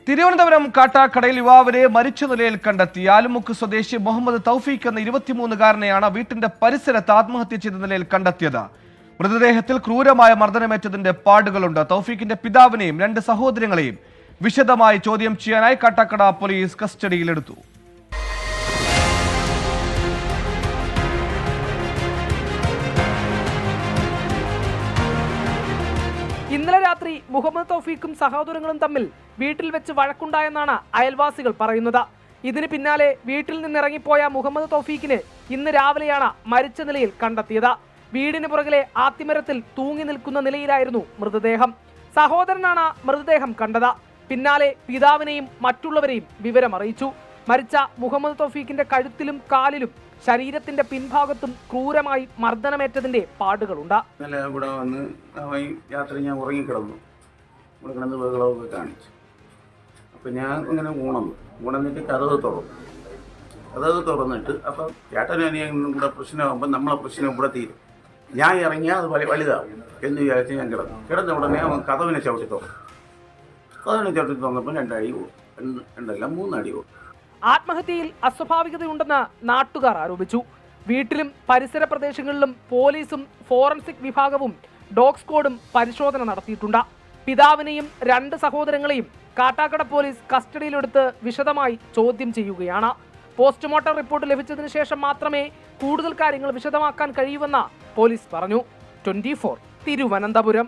തിരുവനന്തപുരം കാട്ടാക്കടയിൽ യുവാവിനെ മരിച്ച നിലയിൽ കണ്ടെത്തി. ആലുമുക്ക് സ്വദേശി മുഹമ്മദ് തൗഫീഖ് എന്ന 23-കാരനെയാണ് വീട്ടിന്റെ പരിസരത്ത് ആത്മഹത്യ ചെയ്ത നിലയിൽ കണ്ടെത്തിയത്. മൃതദേഹത്തിൽ ക്രൂരമായ മർദ്ദനമേറ്റതിന്റെ പാടുകളുണ്ട്. തൗഫീഖിന്റെ പിതാവിനെയും 2 സഹോദരങ്ങളെയും വിശദമായി ചോദ്യം ചെയ്യാനായി കാട്ടാക്കട പോലീസ് കസ്റ്റഡിയിലെടുത്തു. ഇന്നലെ രാത്രി മുഹമ്മദ് തൗഫീഖും സഹോദരങ്ങളും തമ്മിൽ വീട്ടിൽ വെച്ച് വഴക്കുണ്ടായെന്നാണ് അയൽവാസികൾ പറയുന്നത്. ഇതിന് പിന്നാലെ വീട്ടിൽ നിന്നിറങ്ങിപ്പോയ മുഹമ്മദ് തൗഫീഖിനെ ഇന്ന് രാവിലെയാണ് മരിച്ച നിലയിൽ കണ്ടെത്തിയത്. വീടിന് പുറകിലെ ആത്തിമരത്തിൽ തൂങ്ങി നിൽക്കുന്ന നിലയിലായിരുന്നു മൃതദേഹം. സഹോദരനാണ് മൃതദേഹം കണ്ടത്. പിന്നാലെ പിതാവിനെയും മറ്റുള്ളവരെയും വിവരമറിയിച്ചു. മരിച്ച മുഹമ്മദ് തൗഫീഖിന്റെ കഴുത്തിലും കാലിലും ശരീരത്തിന്റെ പിൻഭാഗത്തും ക്രൂരമായി മർദ്ദനമേറ്റതിന്റെ പാടുകളുണ്ട്. ഇന്നലെ ഇവിടെ വന്ന് രാത്രി ഞാൻ ഉറങ്ങിക്കിടന്നു. ഇവിടെ കിടന്ന് ബഹളമൊക്കെ കാണിച്ചു. അപ്പം ഞാൻ ഇങ്ങനെ ഉണർന്നിട്ട് കതക് തുറന്നിട്ട് അപ്പം ചേട്ടനും കൂടെ പ്രശ്നമാകുമ്പോൾ നമ്മളെ പ്രശ്നം ഇവിടെ തീരും. ഞാൻ ഇറങ്ങിയാൽ അത് വലുതാവും എന്ന് വിചാരിച്ച് ഞാൻ കിടന്ന ഉടനെ അവൻ കതവിനെ ചവിട്ടി തുറന്നപ്പോൾ 2 അടി പോകും, 3 അടി പോകും. ആത്മഹത്യയിൽ അസ്വാഭാവികതയുണ്ടെന്ന് നാട്ടുകാർ ആരോപിച്ചു. വീട്ടിലും പരിസര പ്രദേശങ്ങളിലും പോലീസും ഫോറൻസിക് വിഭാഗവും ഡോഗ് സ്ക്വാഡും പരിശോധന നടത്തിയിട്ടുണ്ട്. പിതാവിനെയും 2 സഹോദരങ്ങളെയും കാട്ടാക്കട പോലീസ് കസ്റ്റഡിയിലെടുത്ത് വിശദമായി ചോദ്യം ചെയ്യുകയാണ്. പോസ്റ്റ്മോർട്ടം റിപ്പോർട്ട് ലഭിച്ചതിന് ശേഷം മാത്രമേ കൂടുതൽ കാര്യങ്ങൾ വിശദമാക്കാൻ കഴിയൂവെന്ന് പോലീസ് പറഞ്ഞു. 24 തിരുവനന്തപുരം.